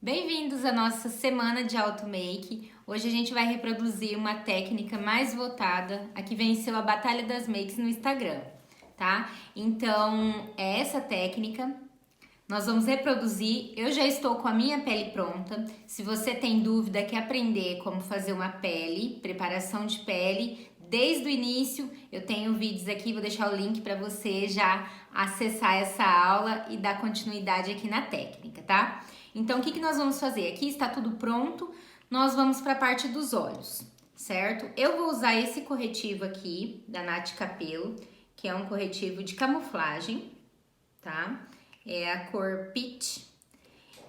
Bem-vindos à nossa semana de auto make. Hoje a gente vai reproduzir uma técnica mais votada, a que venceu a Batalha das Makes no Instagram, tá? Então, é essa técnica. Nós vamos reproduzir. Eu já estou com a minha pele pronta. Se você tem dúvida, quer aprender como fazer uma pele, preparação de pele, desde o início, eu tenho vídeos aqui, vou deixar o link para você já acessar essa aula e dar continuidade aqui na técnica, tá? Então, o que nós vamos fazer? Aqui está tudo pronto, nós vamos para a parte dos olhos, certo? Eu vou usar esse corretivo aqui, da Nath Capello, que é um corretivo de camuflagem, tá? É a cor Peach.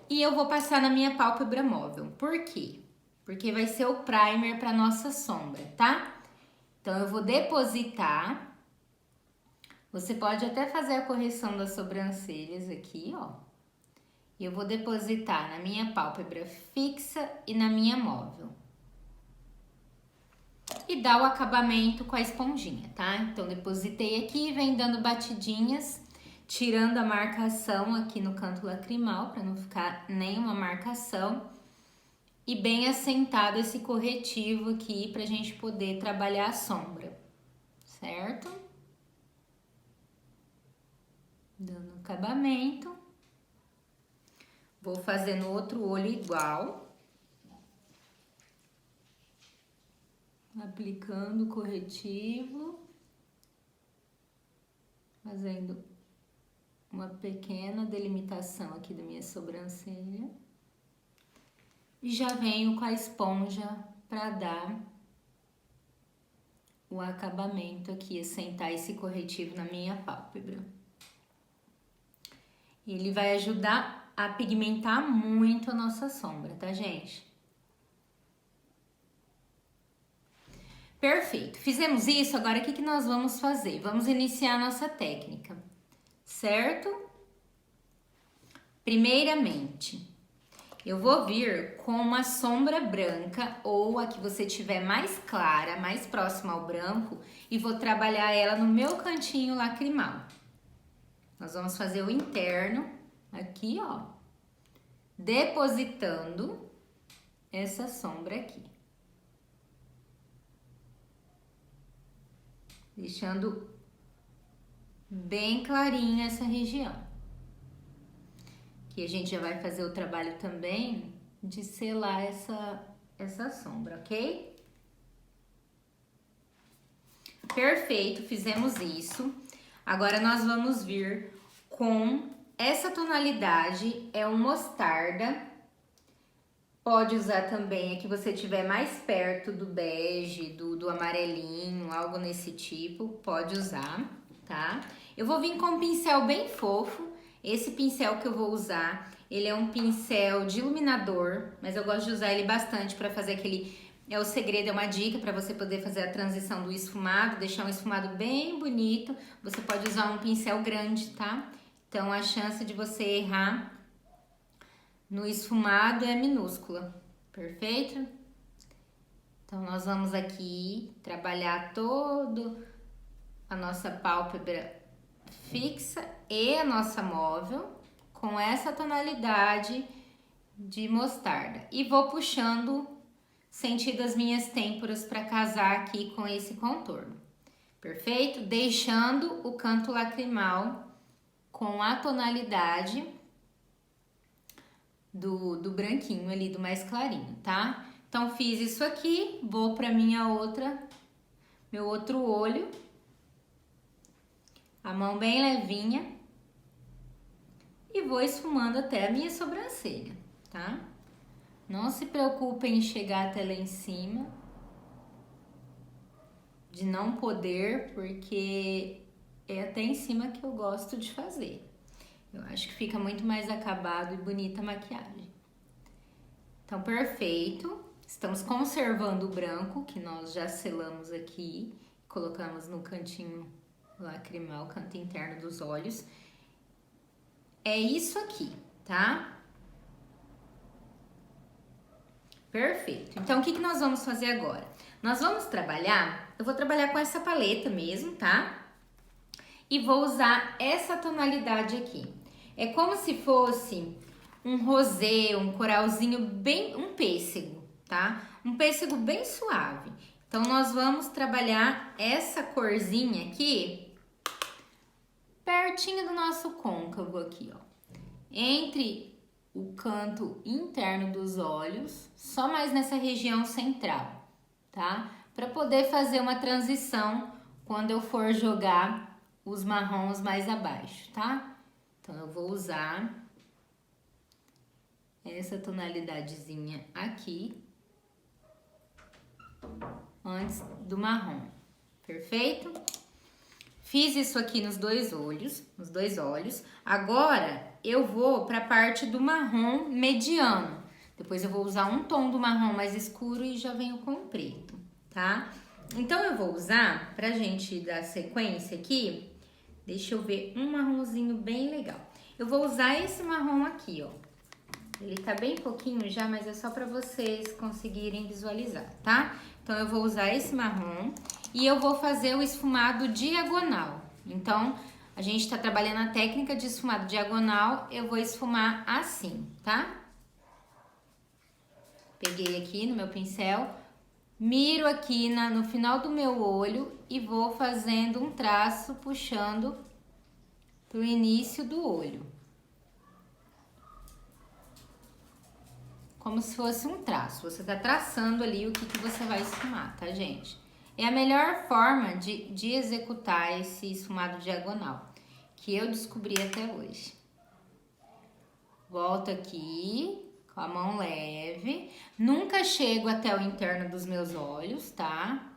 E eu vou passar na minha pálpebra móvel. Por quê? Porque vai ser o primer para nossa sombra, tá? Então, eu vou depositar. Você pode até fazer a correção das sobrancelhas aqui, ó. Eu vou depositar na minha pálpebra fixa e na minha móvel. E dar o acabamento com a esponjinha, tá? Então, depositei aqui, vem dando batidinhas, tirando a marcação aqui no canto lacrimal, para não ficar nenhuma marcação. E bem assentado esse corretivo aqui, pra gente poder trabalhar a sombra, certo? Dando acabamento. Vou fazer no outro olho igual. Aplicando o corretivo. Fazendo uma pequena delimitação aqui da minha sobrancelha. E já venho com a esponja para dar o acabamento aqui, assentar esse corretivo na minha pálpebra. Ele vai ajudar a pigmentar muito a nossa sombra, tá, gente? Perfeito. Fizemos isso, agora o que nós vamos fazer? Vamos iniciar a nossa técnica, certo? Primeiramente, eu vou vir com uma sombra branca ou a que você tiver mais clara, mais próxima ao branco, e vou trabalhar ela no meu cantinho lacrimal. Nós vamos fazer o interno aqui, ó, depositando essa sombra aqui. Deixando bem clarinha essa região. Que a gente já vai fazer o trabalho também de selar essa sombra, ok? Perfeito, fizemos isso. Agora nós vamos vir com essa tonalidade, é um mostarda. Pode usar também a que você tiver mais perto do bege, do amarelinho, algo nesse tipo, pode usar, tá? Eu vou vir com um pincel bem fofo. Esse pincel que eu vou usar, ele é um pincel de iluminador, mas eu gosto de usar ele bastante para fazer aquele... É o segredo, é uma dica para você poder fazer a transição do esfumado, deixar um esfumado bem bonito. Você pode usar um pincel grande, tá? Então, a chance de você errar no esfumado é minúscula, perfeito? Então, nós vamos aqui trabalhar todo a nossa pálpebra fixa e a nossa móvel com essa tonalidade de mostarda. E vou puxando sentido as minhas têmporas para casar aqui com esse contorno, perfeito? Deixando o canto lacrimal com a tonalidade do branquinho ali, do mais clarinho, tá? Então, fiz isso aqui, vou para meu outro olho. A mão bem levinha. E vou esfumando até a minha sobrancelha, tá? Não se preocupem em chegar até lá em cima. De não poder, porque é até em cima que eu gosto de fazer. Eu acho que fica muito mais acabado e bonita a maquiagem. Então, perfeito. Estamos conservando o branco, que nós já selamos aqui. Colocamos no cantinho lacrimal, canto interno dos olhos. É isso aqui, tá? Perfeito. Então, o que nós vamos fazer agora? Nós vamos trabalhar, eu vou trabalhar com essa paleta mesmo, tá? E vou usar essa tonalidade aqui. É como se fosse um rosé, um coralzinho bem, um pêssego, tá? Um pêssego bem suave. Então, nós vamos trabalhar essa corzinha aqui, pertinho do nosso côncavo aqui, ó. Entre o canto interno dos olhos, só mais nessa região central, tá? Para poder fazer uma transição quando eu for jogar os marrons mais abaixo, tá? Então, eu vou usar essa tonalidadezinha aqui antes do marrom, perfeito? Fiz isso aqui nos dois olhos. Agora, eu vou para a parte do marrom mediano. Depois eu vou usar um tom do marrom mais escuro e já venho com o preto, tá? Então, eu vou usar, pra gente dar sequência aqui, deixa eu ver, um marronzinho bem legal. Eu vou usar esse marrom aqui, ó. Ele tá bem pouquinho já, mas é só pra vocês conseguirem visualizar, tá? Então, eu vou usar esse marrom e eu vou fazer o esfumado diagonal. Então, a gente tá trabalhando a técnica de esfumado diagonal, eu vou esfumar assim, tá? Peguei aqui no meu pincel, miro aqui no final do meu olho e vou fazendo um traço puxando pro início do olho. Como se fosse um traço. Você tá traçando ali o que você vai esfumar, tá, gente? É a melhor forma de executar esse esfumado diagonal que eu descobri até hoje. Volto aqui com a mão leve. Nunca chego até o interno dos meus olhos, tá?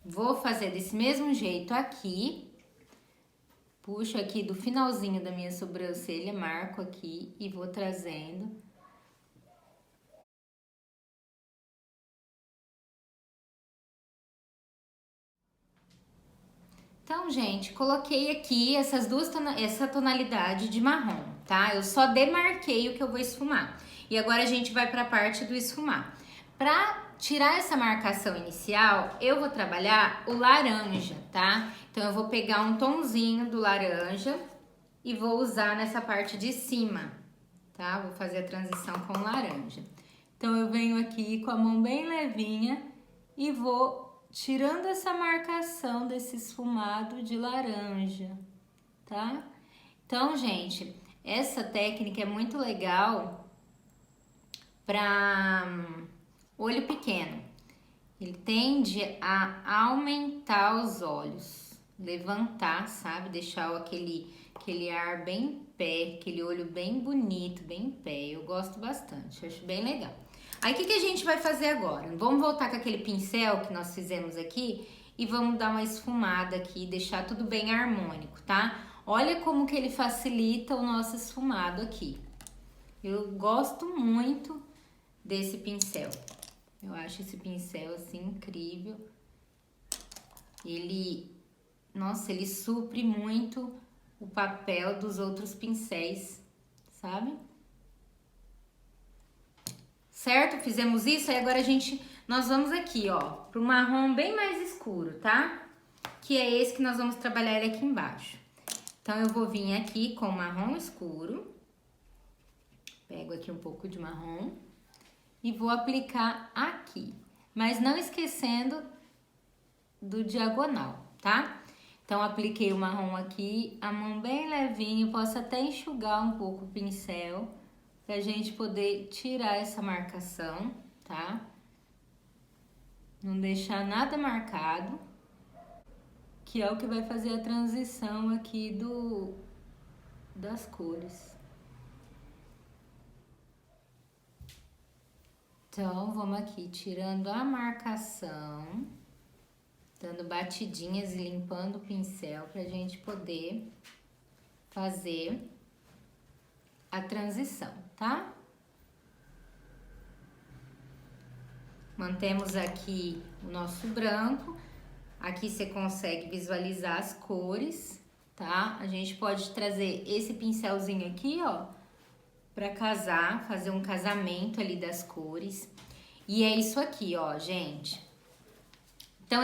Vou fazer desse mesmo jeito aqui. Puxo aqui do finalzinho da minha sobrancelha, marco aqui e vou trazendo. Então, gente, coloquei aqui essa tonalidade de marrom, tá? Eu só demarquei o que eu vou esfumar. E agora a gente vai para a parte do esfumar. Pra tirar essa marcação inicial, eu vou trabalhar o laranja, tá? Então, eu vou pegar um tonzinho do laranja e vou usar nessa parte de cima, tá? Vou fazer a transição com laranja. Então, eu venho aqui com a mão bem levinha e vou tirando essa marcação desse esfumado de laranja, tá? Então, gente, essa técnica é muito legal para olho pequeno. Ele tende a aumentar os olhos, levantar, sabe? Deixar aquele ar bem em pé, aquele olho bem bonito, bem em pé. Eu gosto bastante, acho bem legal. Aí, o que a gente vai fazer agora? Vamos voltar com aquele pincel que nós fizemos aqui e vamos dar uma esfumada aqui, deixar tudo bem harmônico, tá? Olha como que ele facilita o nosso esfumado aqui. Eu gosto muito desse pincel. Eu acho esse pincel, assim, incrível. Nossa, ele supre muito o papel dos outros pincéis, sabe? Certo? Fizemos isso, aí agora nós vamos aqui, ó, pro marrom bem mais escuro, tá? Que é esse que nós vamos trabalhar ele aqui embaixo. Então, eu vou vir aqui com marrom escuro. Pego aqui um pouco de marrom e vou aplicar aqui. Mas não esquecendo do diagonal, tá? Então, apliquei o marrom aqui, a mão bem levinho, posso até enxugar um pouco o pincel pra gente poder tirar essa marcação, tá? Não deixar nada marcado, que é o que vai fazer a transição aqui das cores. Então, vamos aqui tirando a marcação, dando batidinhas e limpando o pincel pra gente poder fazer a transição, tá? Mantemos aqui o nosso branco. Aqui você consegue visualizar as cores, tá? A gente pode trazer esse pincelzinho aqui, ó, pra casar, fazer um casamento ali das cores. E é isso aqui, ó, gente. Então,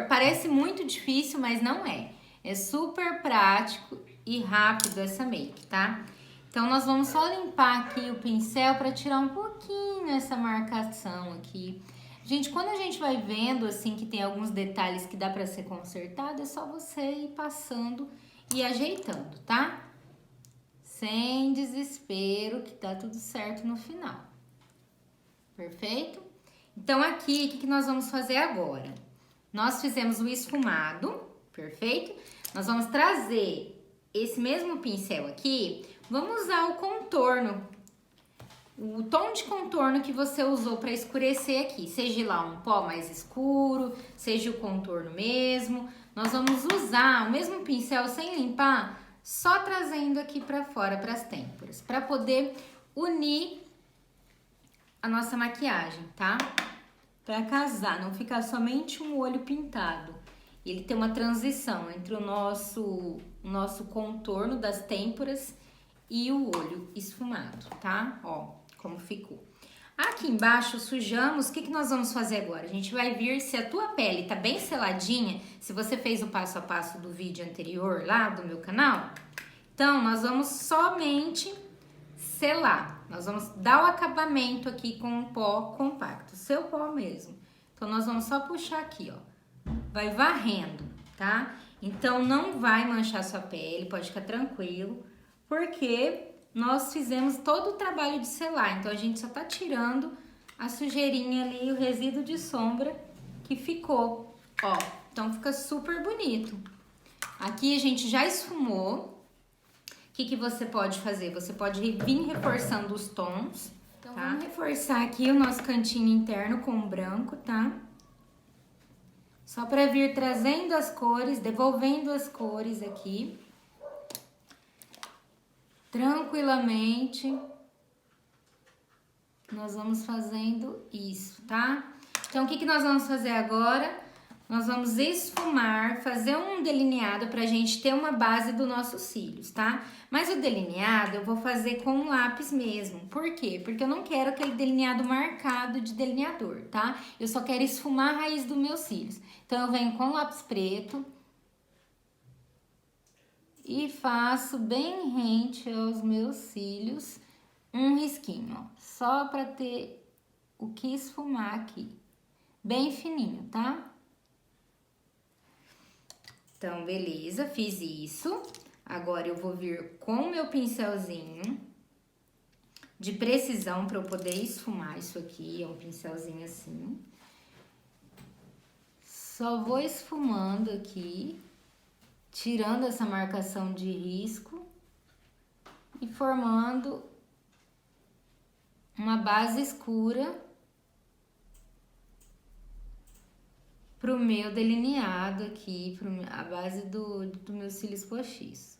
parece muito difícil, mas não é. É super prático e rápido essa make, tá? Então, nós vamos só limpar aqui o pincel para tirar um pouquinho essa marcação aqui. Gente, quando a gente vai vendo, assim, que tem alguns detalhes que dá para ser consertado, é só você ir passando e ajeitando, tá? Sem desespero, que tá tudo certo no final. Perfeito? Então, aqui, o que nós vamos fazer agora? Nós fizemos o esfumado, perfeito? Nós vamos trazer esse mesmo pincel aqui, vamos usar o contorno, o tom de contorno que você usou para escurecer aqui, seja lá um pó mais escuro, seja o contorno mesmo. Nós vamos usar o mesmo pincel sem limpar, só trazendo aqui para fora, para as têmporas, para poder unir a nossa maquiagem, tá? Para casar, não ficar somente um olho pintado. Ele tem uma transição entre o nosso contorno das têmporas e o olho esfumado, tá? Ó, como ficou. Aqui embaixo sujamos, o que nós vamos fazer agora? A gente vai vir, se a tua pele tá bem seladinha, se você fez o passo a passo do vídeo anterior lá do meu canal, então nós vamos somente selar. Nós vamos dar o acabamento aqui com um pó compacto, seu pó mesmo. Então nós vamos só puxar aqui, ó. Vai varrendo, tá? Então não vai manchar sua pele, pode ficar tranquilo, porque nós fizemos todo o trabalho de selar. Então a gente só tá tirando a sujeirinha ali, o resíduo de sombra que ficou, ó. Então fica super bonito. Aqui a gente já esfumou. O que você pode fazer? Você pode vir reforçando os tons, então, tá? Vamos reforçar aqui o nosso cantinho interno com o branco, tá? Só para vir trazendo as cores, devolvendo as cores aqui. Tranquilamente. Nós vamos fazendo isso, tá? Então, o que nós vamos fazer agora? Nós vamos esfumar, fazer um delineado pra gente ter uma base dos nossos cílios, tá? Mas o delineado eu vou fazer com um lápis mesmo. Por quê? Porque eu não quero aquele delineado marcado de delineador, tá? Eu só quero esfumar a raiz dos meus cílios. Então, eu venho com lápis preto e faço bem rente aos meus cílios um risquinho, ó. Só pra ter o que esfumar aqui. Bem fininho, tá? Então, beleza, fiz isso. Agora eu vou vir com o meu pincelzinho de precisão para eu poder esfumar isso aqui. É um pincelzinho assim. Só vou esfumando aqui, tirando essa marcação de risco e formando uma base escura pro meu delineado aqui, a base do meus cílios postiços.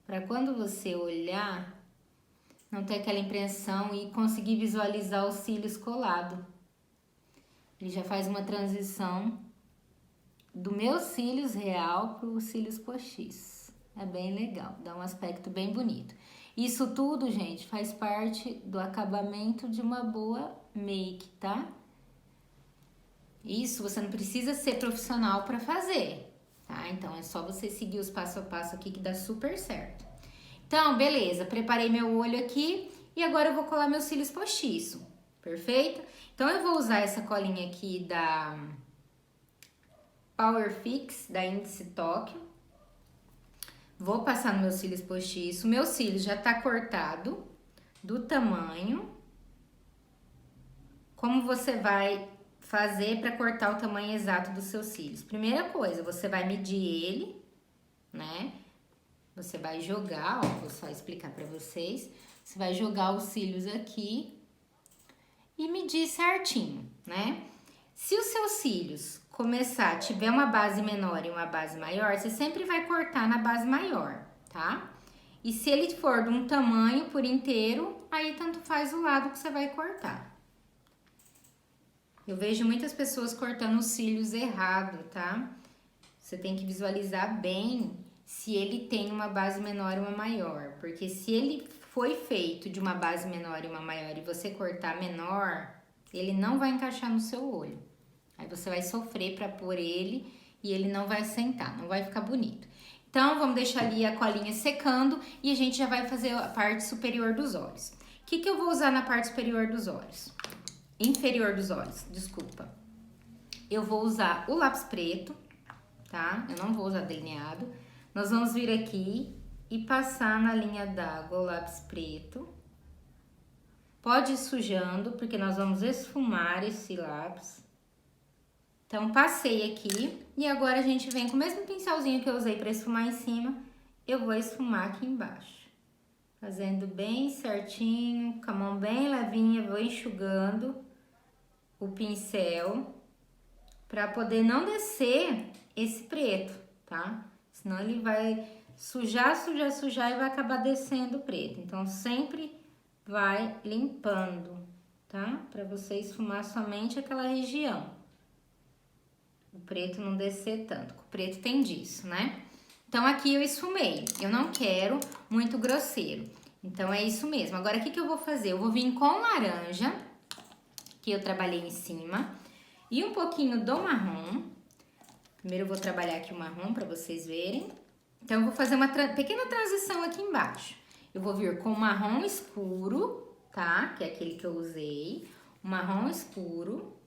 Para quando você olhar, não ter aquela impressão e conseguir visualizar os cílios colados. Ele já faz uma transição do meus cílios real para os cílios postiços. É bem legal, dá um aspecto bem bonito. Isso tudo, gente, faz parte do acabamento de uma boa make, tá? Isso você não precisa ser profissional para fazer, tá? Então, é só você seguir os passo a passo aqui que dá super certo. Então, beleza, preparei meu olho aqui e agora eu vou colar meus cílios postiço, perfeito? Então, eu vou usar essa colinha aqui da Power Fix, da Índice Tóquio. Vou passar nos meus cílios postiço. Meu cílio já tá cortado do tamanho. Como você vai fazer para cortar o tamanho exato dos seus cílios? Primeira coisa, você vai medir ele, né? Você vai jogar, ó, vou só explicar para vocês. Você vai jogar os cílios aqui e medir certinho, né? Se os seus cílios tiver uma base menor e uma base maior, você sempre vai cortar na base maior, tá? E se ele for de um tamanho por inteiro, aí tanto faz o lado que você vai cortar. Eu vejo muitas pessoas cortando os cílios errado, tá? Você tem que visualizar bem se ele tem uma base menor e uma maior. Porque se ele foi feito de uma base menor e uma maior e você cortar menor, ele não vai encaixar no seu olho. Aí você vai sofrer para pôr ele e ele não vai sentar, não vai ficar bonito. Então, vamos deixar ali a colinha secando e a gente já vai fazer a parte superior dos olhos. O que eu vou usar na parte superior dos olhos? Inferior dos olhos, desculpa. Eu vou usar o lápis preto, tá? Eu não vou usar delineado. Nós vamos vir aqui e passar na linha d'água o lápis preto. Pode ir sujando, porque nós vamos esfumar esse lápis. Então, passei aqui e agora a gente vem com o mesmo pincelzinho que eu usei para esfumar em cima, eu vou esfumar aqui embaixo. Fazendo bem certinho, com a mão bem levinha, vou enxugando o pincel para poder não descer esse preto, tá? Senão ele vai sujar e vai acabar descendo o preto. Então, sempre vai limpando, tá? Para você esfumar somente aquela região. O preto não descer tanto, o preto tem disso, né? Então, aqui eu esfumei. Eu não quero muito grosseiro. Então, é isso mesmo. Agora, o que eu vou fazer? Eu vou vir com laranja, que eu trabalhei em cima, e um pouquinho do marrom. Primeiro, eu vou trabalhar aqui o marrom para vocês verem. Então, eu vou fazer uma pequena transição aqui embaixo. Eu vou vir com o marrom escuro, tá? Que é aquele que eu usei. O marrom escuro.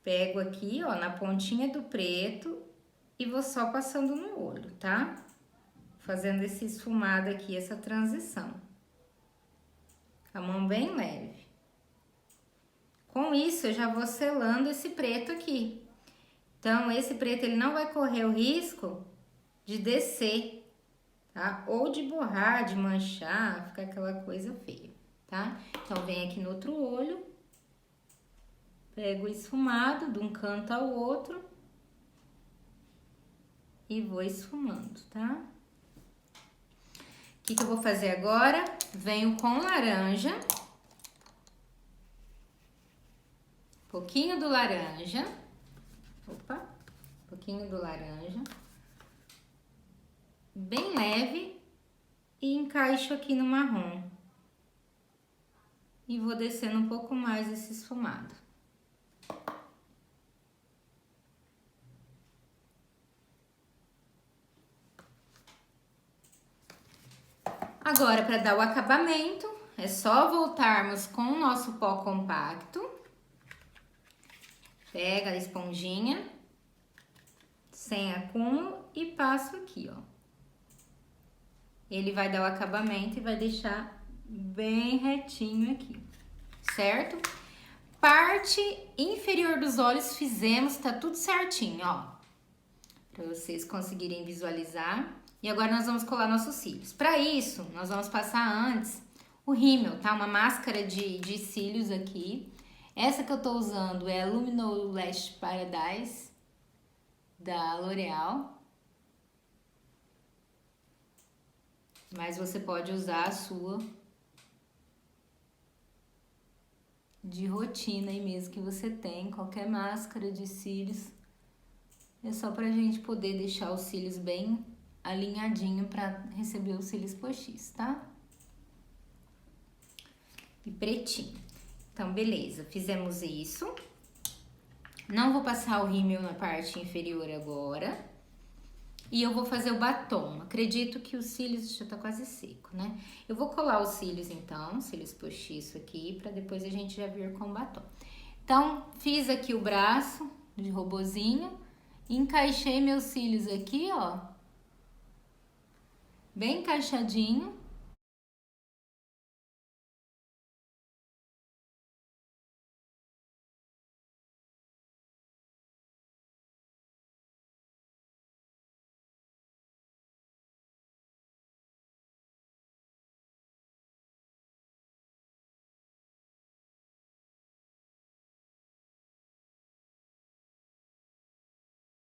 Pego aqui, ó, na pontinha do preto e vou só passando no olho, tá? Fazendo esse esfumado aqui, essa transição. A mão bem leve. Com isso, eu já vou selando esse preto aqui. Então, esse preto, ele não vai correr o risco de descer, tá? Ou de borrar, de manchar, ficar aquela coisa feia, tá? Então, vem aqui no outro olho. Pego o esfumado de um canto ao outro e vou esfumando, tá? O que eu vou fazer agora? Venho com laranja. Pouquinho do laranja. Opa, pouquinho do laranja. Bem leve e encaixo aqui no marrom. E vou descendo um pouco mais esse esfumado. Agora, para dar o acabamento, é só voltarmos com o nosso pó compacto. Pega a esponjinha, sem acúmulo e passo aqui, ó. Ele vai dar o acabamento e vai deixar bem retinho aqui, certo? Parte inferior dos olhos fizemos, tá tudo certinho, ó. Para vocês conseguirem visualizar. E agora nós vamos colar nossos cílios. Para isso, nós vamos passar antes o rímel, tá? Uma máscara de cílios aqui. Essa que eu tô usando é a Luminous Lash Paradise, da L'Oreal. Mas você pode usar a sua de rotina aí mesmo que você tem. Qualquer máscara de cílios. É só pra gente poder deixar os cílios bem alinhadinho para receber os cílios postiços, tá? E pretinho. Então, beleza, fizemos isso. Não vou passar o rímel na parte inferior agora. E eu vou fazer o batom. Acredito que os cílios já tá quase seco, né? Eu vou colar os cílios então, cílios postiços aqui, para depois a gente já vir com o batom. Então, fiz aqui o braço de robozinho, encaixei meus cílios aqui, ó. Bem encaixadinho.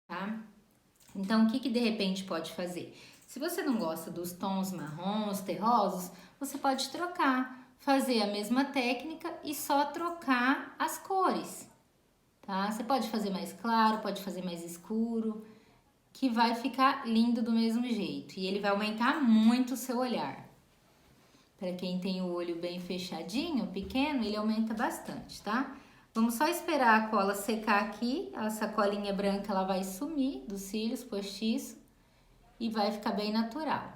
Tá? Então, o que de repente pode fazer? Se você não gosta dos tons marrons, terrosos, você pode trocar, fazer a mesma técnica e só trocar as cores, tá? Você pode fazer mais claro, pode fazer mais escuro, que vai ficar lindo do mesmo jeito. E ele vai aumentar muito o seu olhar. Para quem tem o olho bem fechadinho, pequeno, ele aumenta bastante, tá? Vamos só esperar a cola secar aqui. Essa colinha branca, ela vai sumir dos cílios postiços. e vai ficar bem natural,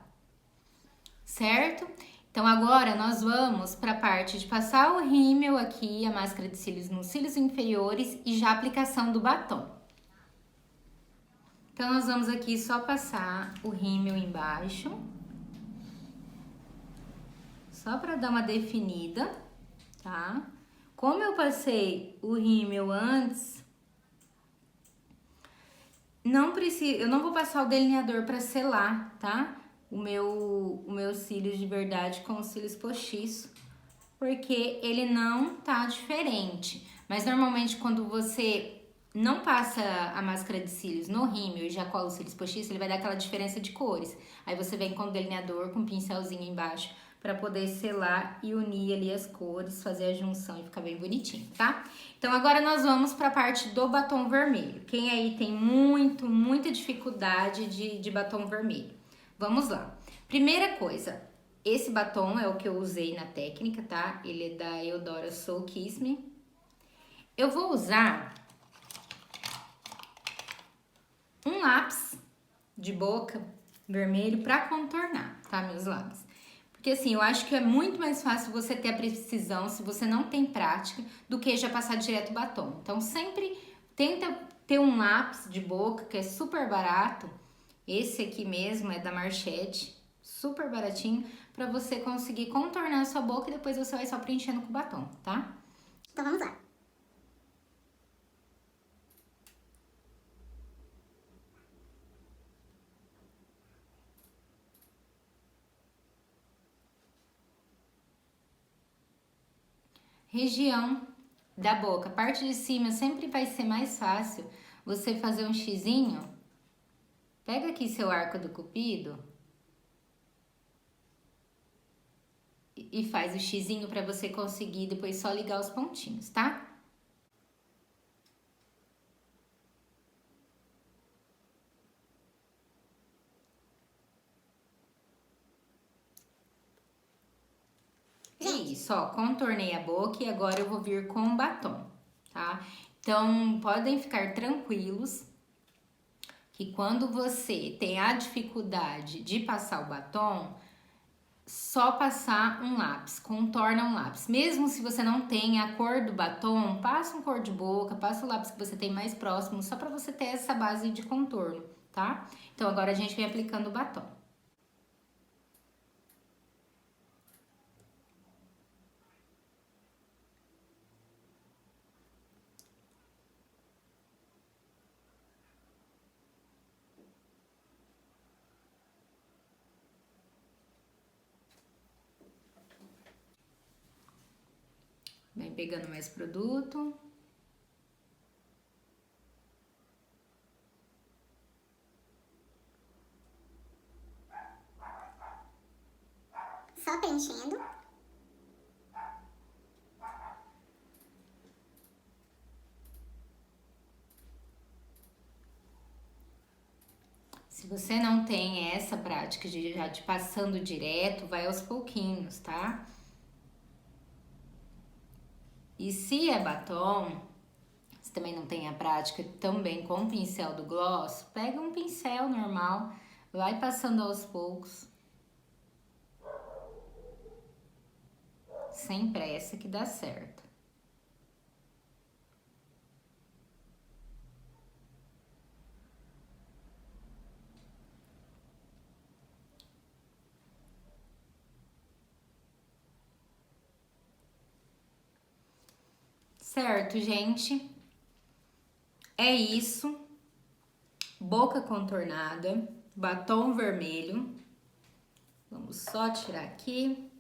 certo? Então agora nós vamos para a parte de passar o rímel aqui, a máscara de cílios nos cílios inferiores e já a aplicação do batom. Então nós vamos aqui só passar o rímel embaixo, só para dar uma definida, tá? Como eu passei o rímel antes, eu não vou passar o delineador para selar, tá? O meu cílios de verdade com os cílios postiços, porque ele não tá diferente. Mas normalmente quando você não passa a máscara de cílios no rímel e já cola os cílios postiços, ele vai dar aquela diferença de cores. Aí você vem com o delineador, com um pincelzinho embaixo, para poder selar e unir ali as cores, fazer a junção e ficar bem bonitinho, tá? Então agora nós vamos para a parte do batom vermelho. Quem aí tem muita dificuldade de batom vermelho? Vamos lá. Primeira coisa, esse batom é o que eu usei na técnica, tá? Ele é da Eudora Soul Kiss Me. Eu vou usar um lápis de boca vermelho para contornar, tá, meus lábios? Porque assim, eu acho que é muito mais fácil você ter a precisão se você não tem prática do que já passar direto o batom. Então sempre tenta ter um lápis de boca que é super barato. Esse aqui mesmo é da Marchette, super baratinho, para você conseguir contornar a sua boca e depois você vai só preenchendo com o batom, tá? Então vamos lá. Região da boca, a parte de cima sempre vai ser mais fácil você fazer um xizinho. Pega aqui seu arco do cupido e faz o xizinho para você conseguir depois só ligar os pontinhos, tá? É isso, ó, contornei a boca e agora eu vou vir com o batom, tá? Então, podem ficar tranquilos que quando você tem a dificuldade de passar o batom, só passar um lápis, contorna um lápis. Mesmo se você não tem a cor do batom, passa um cor de boca, passa o lápis que você tem mais próximo, só pra você ter essa base de contorno, tá? Então agora a gente vem aplicando o batom. Vem pegando mais produto. Só preenchendo. Se você não tem essa prática de já de passando direto, vai aos pouquinhos, tá? E se é batom, se também não tem a prática também com o pincel do gloss, pega um pincel normal, vai passando aos poucos. Sem pressa que dá certo. Certo, gente? É isso. Boca contornada, batom vermelho. Vamos só tirar aqui.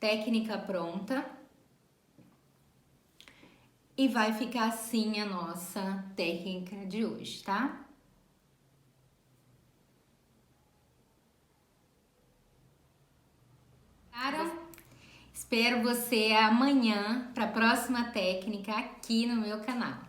Técnica pronta. E vai ficar assim a nossa técnica de hoje, tá? Espero você amanhã para a próxima técnica aqui no meu canal.